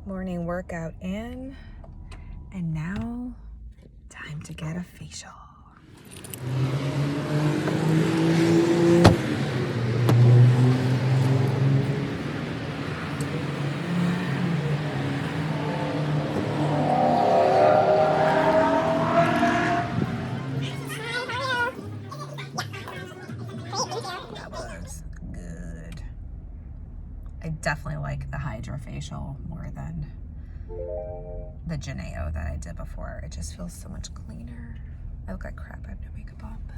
Morning workout in, and now time to get a facial. That was good. I definitely like the hydrofacial more than the Geneo that I did before. It just feels so much cleaner. I look like crap. I have no makeup on, but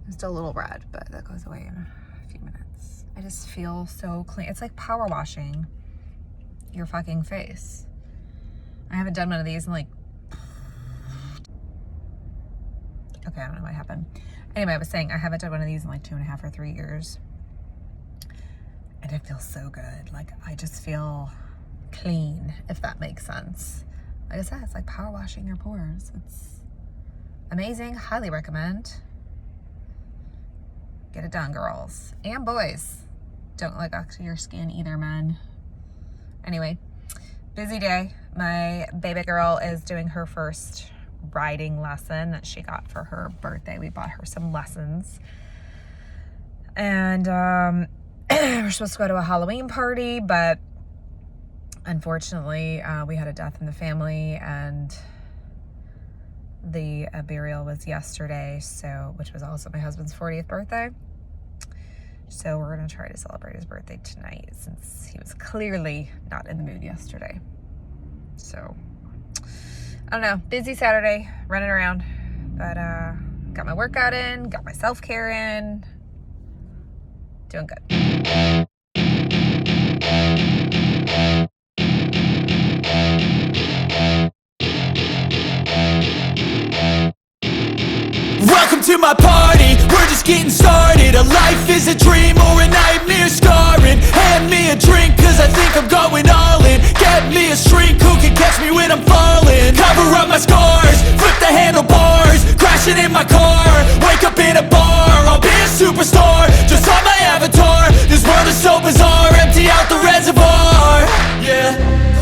I'm still a little red, but that goes away in a few minutes. I just feel so clean. It's like power washing your fucking face. I haven't done one of these in like, okay, I don't know what happened. Anyway, I was saying I haven't done one of these in like 2.5 or 3 years. And it feels so good. Like, I just feel clean, if that makes sense. Like I said, it's like power washing your pores. It's amazing. Highly recommend. Get it done, girls and boys. Don't like oxy your skin either, men. Anyway, busy day. My baby girl is doing her first riding lesson that she got for her birthday. We bought her some lessons. And we're supposed to go to a Halloween party, but unfortunately, we had a death in the family, and the burial was yesterday, which was also my husband's 40th birthday. So we're gonna try to celebrate his birthday tonight, since he was clearly not in the mood yesterday. So I don't know, busy Saturday, running around, but got my workout in, got my self-care in, doing good. Welcome to my party, we're just getting started. A life is a dream or a nightmare scarring. Hand me a drink cause I think I'm going all in. Get me a shrink who can catch me when I'm falling. Cover up my scars, flip the handlebars. Crashing in my car, wake up in a bar. I'll be a superstar, just on my avatar. This world is so bizarre, empty out the reservoir. Yeah,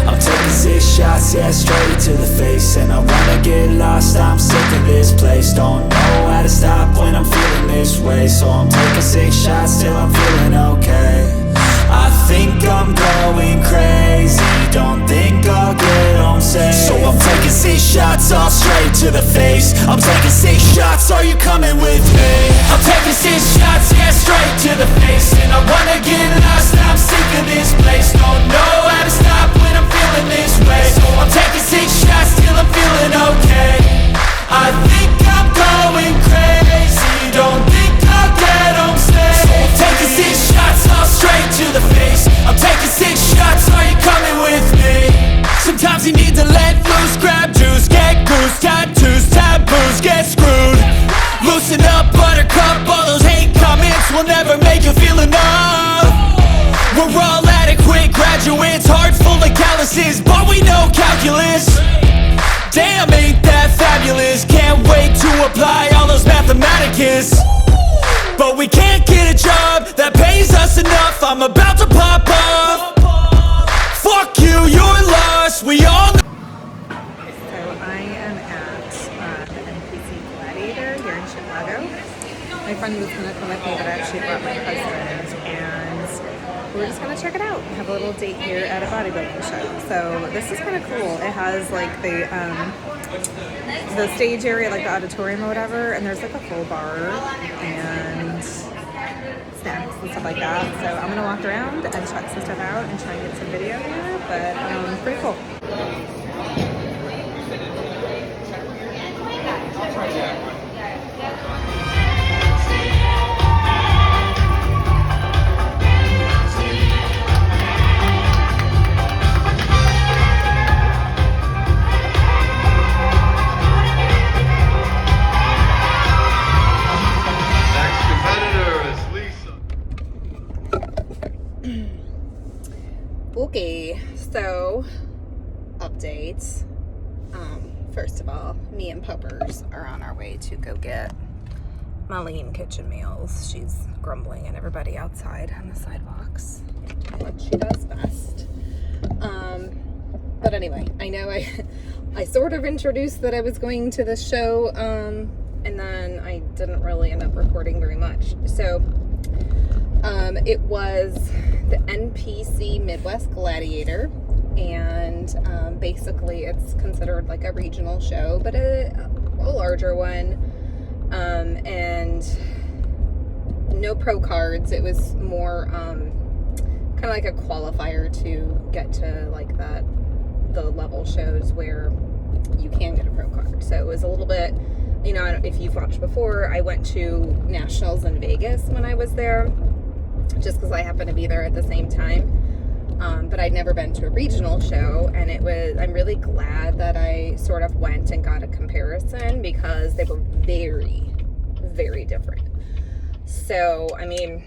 I'm taking 6 shots, yeah, straight to the face. And I wanna get lost, I'm sick of this place. Don't know how to stop when I'm feeling this way. So I'm taking 6 shots till I'm feeling okay. I think I'm going crazy, don't think I'll get home safe. So I'm taking 6 shots, all straight to the face. I'm taking 6 shots, are you coming with me? I'm taking 6 shots, yeah, straight to the face. And I wanna get lost, I'm sick of this place. Don't know how to stop when I'm feeling this way. So I'm taking 6 shots till I'm feeling okay. I think I'm going crazy, don't think I'll get home safe. So I'm taking 6 shots, all straight to the face. I'm taking 6 shots, are you coming with me? Sometimes you need to let loose, grab juice, get goose, tattoos, taboos, get screwed. Loosen up, buttercup, all those hate comments will never make you feel enough. We're all adequate graduates, heart full of calluses, but we know calculus. Damn, ain't that fabulous? Can't wait to apply all those mathematicus. But we can't get a job that pays us enough. I'm about to pop off. Fuck you, you're lost. We all know. So I am at the NPC Gladiator here in Chicago. My friend was gonna come with me, but I actually brought my husband, and we're just gonna check it out. Have a little date here at a bodybuilding show. So this is kind of cool. It has like the stage area, like the auditorium or whatever, and there's like a full bar and snacks and stuff like that. So I'm gonna walk around and check some stuff out and try and get some video here, but pretty cool. Okay, so updates. First of all, me and Puppers are on our way to go get Marlene kitchen meals. She's grumbling at everybody outside on the sidewalks, what she does best. anyway, I know I sort of introduced that I was going to the show, and then I didn't really end up recording very much. So, it was the NPC Midwest Gladiator, and basically it's considered like a regional show, but a larger one, and no pro cards. It was more kind of like a qualifier to get to like the level shows where you can get a pro card. So it was a little bit, you know, if you've watched before, I went to nationals in Vegas when I was there, just because I happened to be there at the same time. But I'd never been to a regional show, and I'm really glad that I sort of went and got a comparison, because they were very, very different. So, I mean,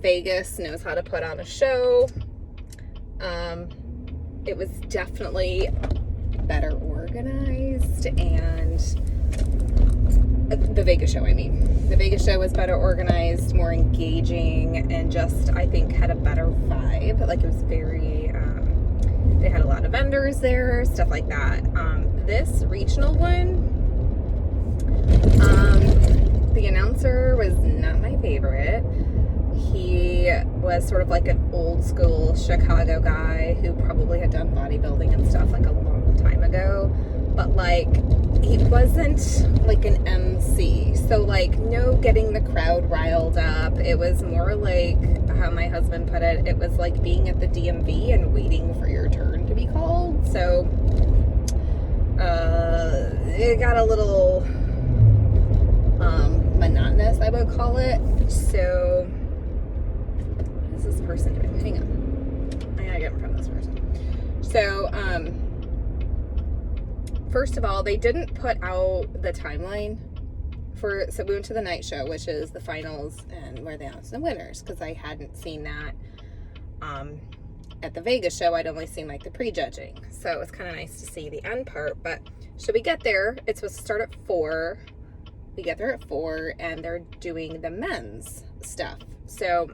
Vegas knows how to put on a show. It was definitely better organized, and the Vegas show, the Vegas show was better organized, more engaging, and just, I think, had a better vibe. Like, it was very, they had a lot of vendors there, stuff like that. This regional one, the announcer was not my favorite. He was sort of like an old school Chicago guy who probably had done bodybuilding and stuff like a long time ago, but like, he wasn't like an MC. So like, no getting the crowd riled up. It was more like how my husband put it. It was like being at the DMV and waiting for your turn to be called. So, it got a little, monotonous, I would call it. So, what is this person doing? Hang on. I gotta get in front of this person. So, first of all, they didn't put out the timeline so we went to the night show, which is the finals and where they announced the winners, because I hadn't seen that, at the Vegas show. I'd only seen like the prejudging. So it was kind of nice to see the end part, but so we get there, it's supposed to start at 4. We get there at 4, and they're doing the men's stuff. So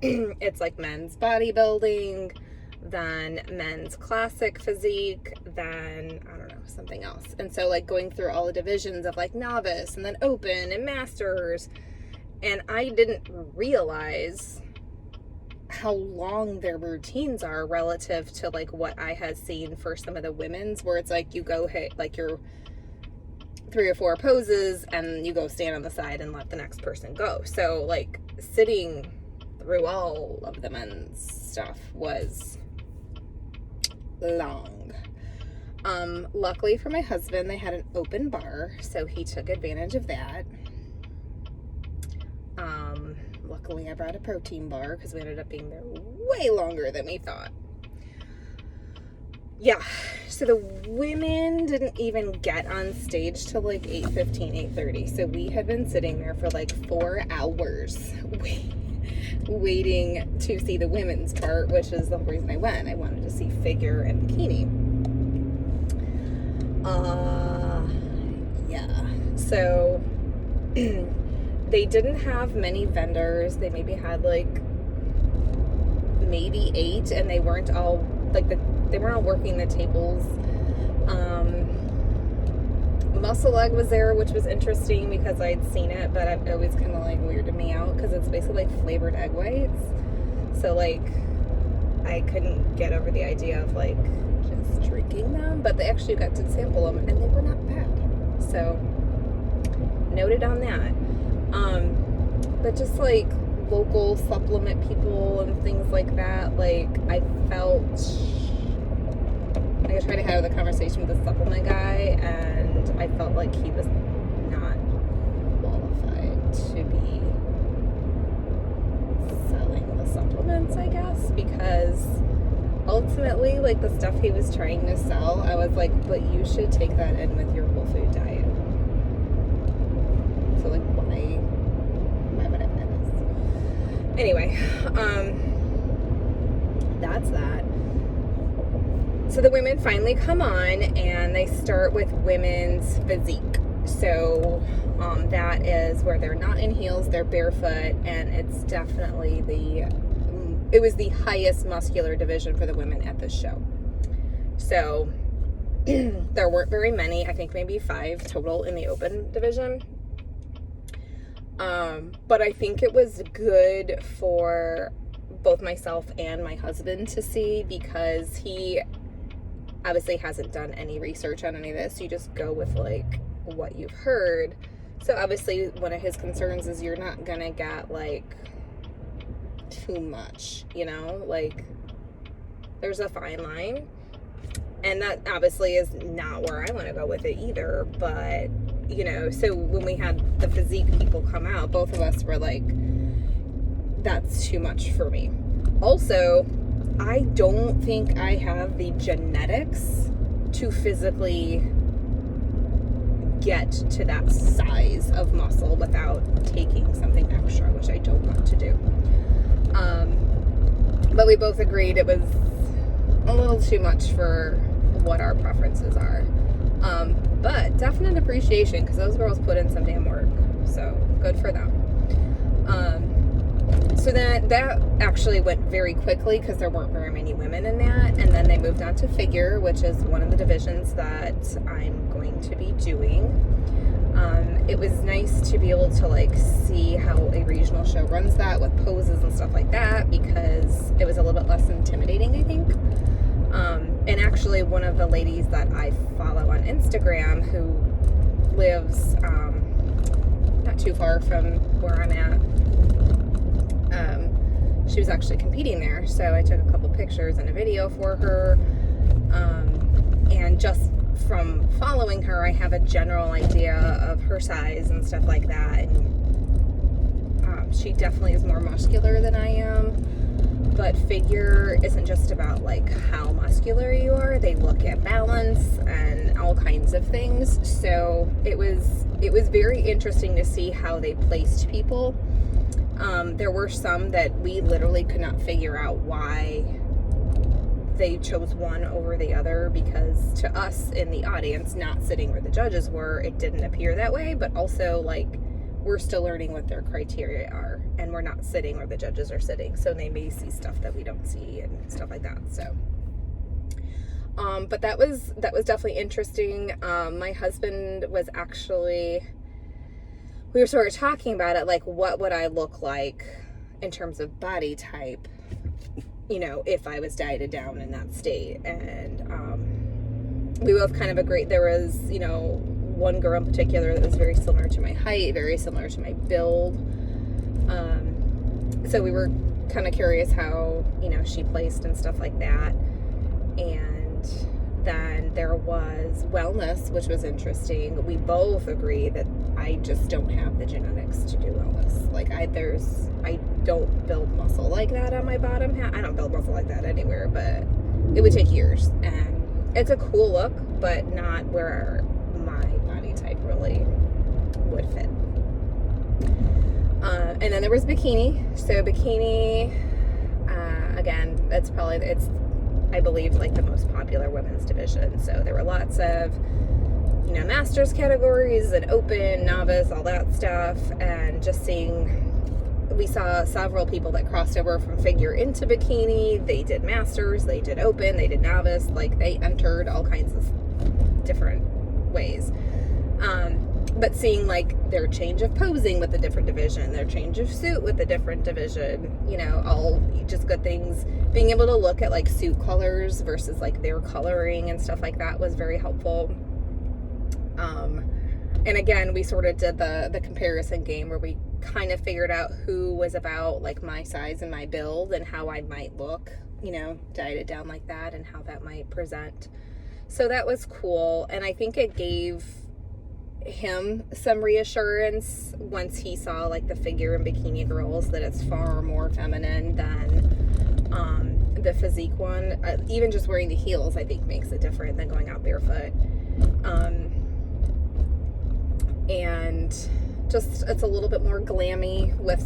it's like men's bodybuilding, then men's classic physique, then, I don't know, something else. And so like going through all the divisions of like novice and then open and masters. And I didn't realize how long their routines are relative to like what I had seen for some of the women's, where it's like you go hit like your 3 or 4 poses and you go stand on the side and let the next person go. So like sitting through all of the men's stuff was long. Luckily for my husband, they had an open bar, so he took advantage of that. Luckily I brought a protein bar, because we ended up being there way longer than we thought. Yeah, so the women didn't even get on stage till like 8:15, 8:30. So we had been sitting there for like 4 hours waiting to see the women's part, which is the whole reason I went. I wanted to see figure and bikini. Yeah. So they didn't have many vendors. They maybe had like maybe 8, and they weren't all like they weren't all working the tables. Muscle Leg was there, which was interesting because I'd seen it, but it always kind of like weirded me out because it's basically like flavored egg whites. So like I couldn't get over the idea of like just drinking them, but they actually got to sample them and they were not bad. So noted on that. But just like local supplement people and things like that, like I felt like I tried to have a conversation with the supplement guy, and I felt like he was not qualified to be selling the supplements, I guess, because ultimately, like the stuff he was trying to sell, I was like, but you should take that in with your whole food diet. So like, why would I buy this? Anyway, that's that. So the women finally come on, and they start with women's physique. So that is where they're not in heels, they're barefoot, and it's definitely it was the highest muscular division for the women at this show. So there weren't very many, I think maybe 5 total in the open division. But I think it was good for both myself and my husband to see, because he obviously hasn't done any research on any of this. You just go with like what you've heard. So obviously one of his concerns is you're not gonna get like too much, you know, like there's a fine line, and that obviously is not where I want to go with it either. But you know, so when we had the physique people come out, both of us were like, that's too much for me. Also, I don't think I have the genetics to physically get to that size of muscle without taking something extra, which I don't want to do. But we both agreed it was a little too much for what our preferences are. But definite appreciation, because those girls put in some damn work. So good for them. So that actually went very quickly because there weren't very many women in that. And then they moved on to figure, which is one of the divisions that I'm going to be doing. It was nice to be able to like see how a regional show runs that with poses and stuff like that, because it was a little bit less intimidating, I think. And actually one of the ladies that I follow on Instagram, who lives not too far from where I'm at, she was actually competing there. So I took a couple pictures and a video for her. And just from following her, I have a general idea of her size and stuff like that. And she definitely is more muscular than I am. But figure isn't just about like how muscular you are. They look at balance and all kinds of things. So it was very interesting to see how they placed people. There were some that we literally could not figure out why they chose one over the other, because to us in the audience, not sitting where the judges were, it didn't appear that way. But also, like, we're still learning what their criteria are, and we're not sitting where the judges are sitting, so they may see stuff that we don't see and stuff like that. So but that was definitely interesting. My husband was actually, we were sort of talking about it, like what would I look like in terms of body type, you know, if I was dieted down in that state. And we both kind of agreed. There was, you know, one girl in particular that was very similar to my height, very similar to my build. So we were kind of curious how, you know, she placed and stuff like that. And then there was wellness, which was interesting. We both agree that I just don't have the genetics to do wellness. Like I don't build muscle like that on my bottom half. I don't build muscle like that anywhere, but it would take years. And it's a cool look, but not where my body type really would fit. And then there was bikini. So bikini, again, it's I believe like the most popular women's division. So there were lots of, you know, masters categories and open, novice, all that stuff. And just we saw several people that crossed over from figure into bikini. They did masters, they did open, they did novice, like they entered all kinds of different ways. But seeing like their change of posing with the different division, their change of suit with the different division, you know, all just good things. Being able to look at like suit colors versus like their coloring and stuff like that was very helpful. And again, we sort of did the comparison game where we kind of figured out who was about like my size and my build and how I might look, you know, dieted down like that and how that might present. So that was cool. And I think it gave him some reassurance once he saw like the figure and bikini girls that it's far more feminine than the physique one. Even just wearing the heels I think makes it different than going out barefoot. And just it's a little bit more glammy with,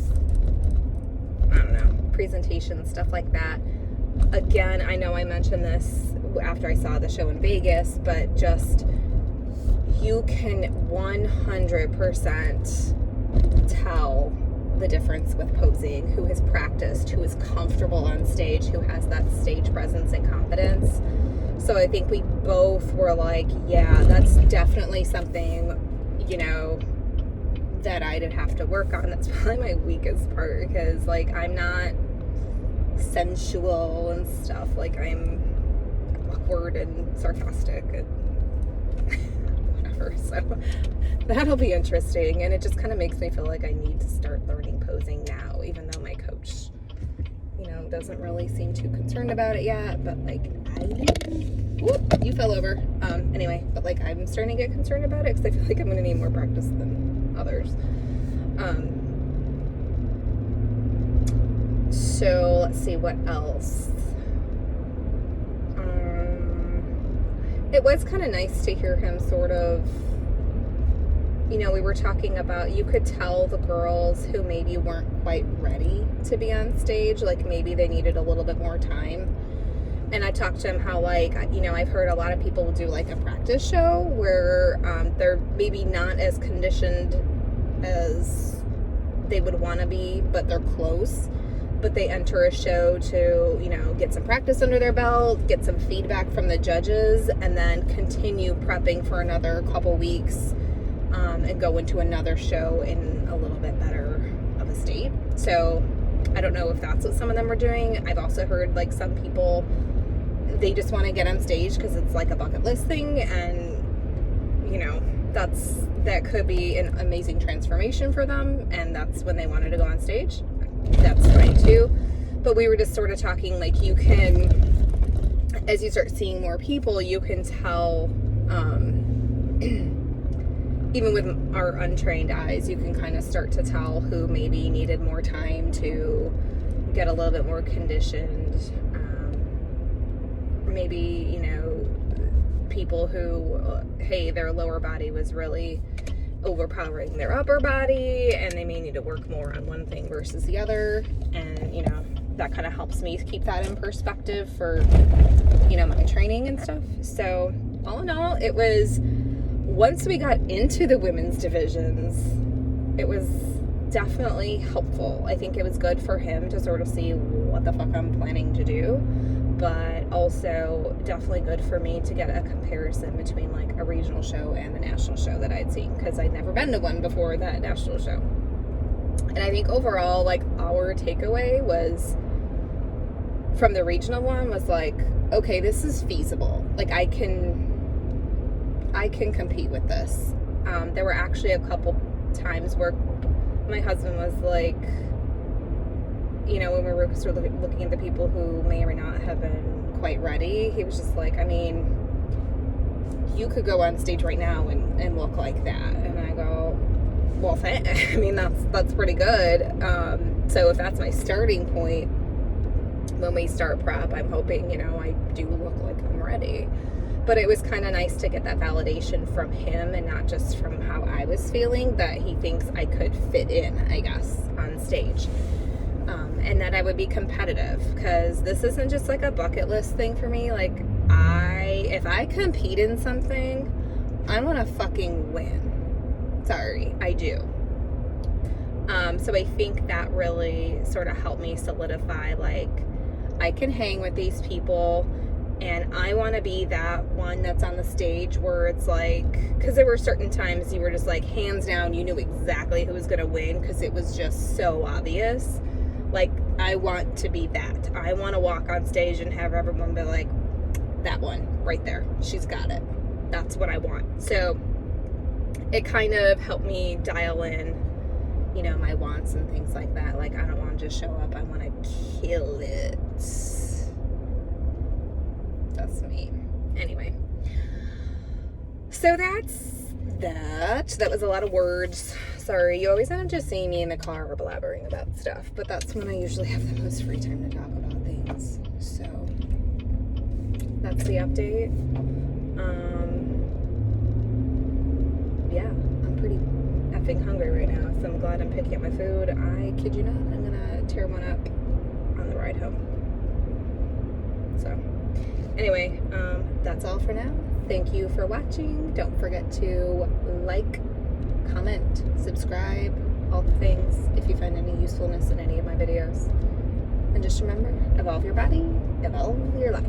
I don't know, presentation, stuff like that. Again, I know I mentioned this after I saw the show in Vegas, but just you can 100% tell the difference with posing, who has practiced, who is comfortable on stage, who has that stage presence and confidence. So I think we both were like, yeah, that's definitely something, you know, that I'd have to work on. That's probably my weakest part, because like I'm not sensual and stuff. Like I'm awkward and sarcastic and whatever. So that'll be interesting, and it just kind of makes me feel like I need to start learning posing now, even though my coach, you know, doesn't really seem too concerned about it yet. But like whoop, you fell over. Anyway, but like I'm starting to get concerned about it, because I feel like I'm gonna need more practice than others. So let's see what else. It was kind of nice to hear him sort of, you know, we were talking about, you could tell the girls who maybe weren't quite ready to be on stage, like maybe they needed a little bit more time. And I talked to him how, like, you know, I've heard a lot of people do like a practice show where they're maybe not as conditioned as they would want to be, but they're close. But they enter a show to, you know, get some practice under their belt, get some feedback from the judges, and then continue prepping for another couple weeks, and go into another show in a little bit better of a state. So I don't know if that's what some of them are doing. I've also heard like some people, they just want to get on stage because it's like a bucket list thing, and you know, that could be an amazing transformation for them, and that's when they wanted to go on stage. That's fine too. But we were just sort of talking, like, you can, as you start seeing more people, you can tell, even with our untrained eyes, you can kind of start to tell who maybe needed more time to get a little bit more conditioned. Maybe, you know, people who, hey, their lower body was really overpowering their upper body, and they may need to work more on one thing versus the other. And, you know, that kind of helps me keep that in perspective for, you know, my training and stuff. So all in all, it was, once we got into the women's divisions, it was definitely helpful. I think it was good for him to sort of see what the fuck I'm planning to do, but also definitely good for me to get a comparison between like a regional show and the national show that I'd seen, because I'd never been to one before that national show. And I think overall, like, our takeaway was from the regional one was like, okay, this is feasible. Like, I can compete with this. There were actually a couple times where my husband was like, you know, when we were sort of looking at the people who may or may not have been quite ready, he was just like, I mean, you could go on stage right now and look like that. And I go, well, I mean, that's pretty good. So if that's my starting point, when we start prep, I'm hoping, you know, I do look like I'm ready. But it was kind of nice to get that validation from him, and not just from how I was feeling, that he thinks I could fit in, I guess, on stage. And that I would be competitive, because this isn't just like a bucket list thing for me. Like, if I compete in something, I want to fucking win. Sorry, I do. So I think that really sort of helped me solidify, like, I can hang with these people, and I want to be that one that's on the stage where it's like, because there were certain times you were just like, hands down, you knew exactly who was going to win, because it was just so obvious. Like, I want to be that. I want to walk on stage and have everyone be like, that one right there, she's got it. That's what I want. So it kind of helped me dial in, you know, my wants and things like that. Like, I don't want to just show up, I want to kill it. That's me. Anyway, so that's that was a lot of words. Sorry, you always end up just seeing me in the car or blabbering about stuff, but that's when I usually have the most free time to talk about things. So that's the update. Yeah, I'm pretty effing hungry right now, so I'm glad I'm picking up my food. I kid you not, I'm gonna tear one up on the ride home. So anyway, that's all for now. Thank you for watching. Don't forget to like, comment, subscribe, all the things, if you find any usefulness in any of my videos. And just remember, evolve your body, evolve your life.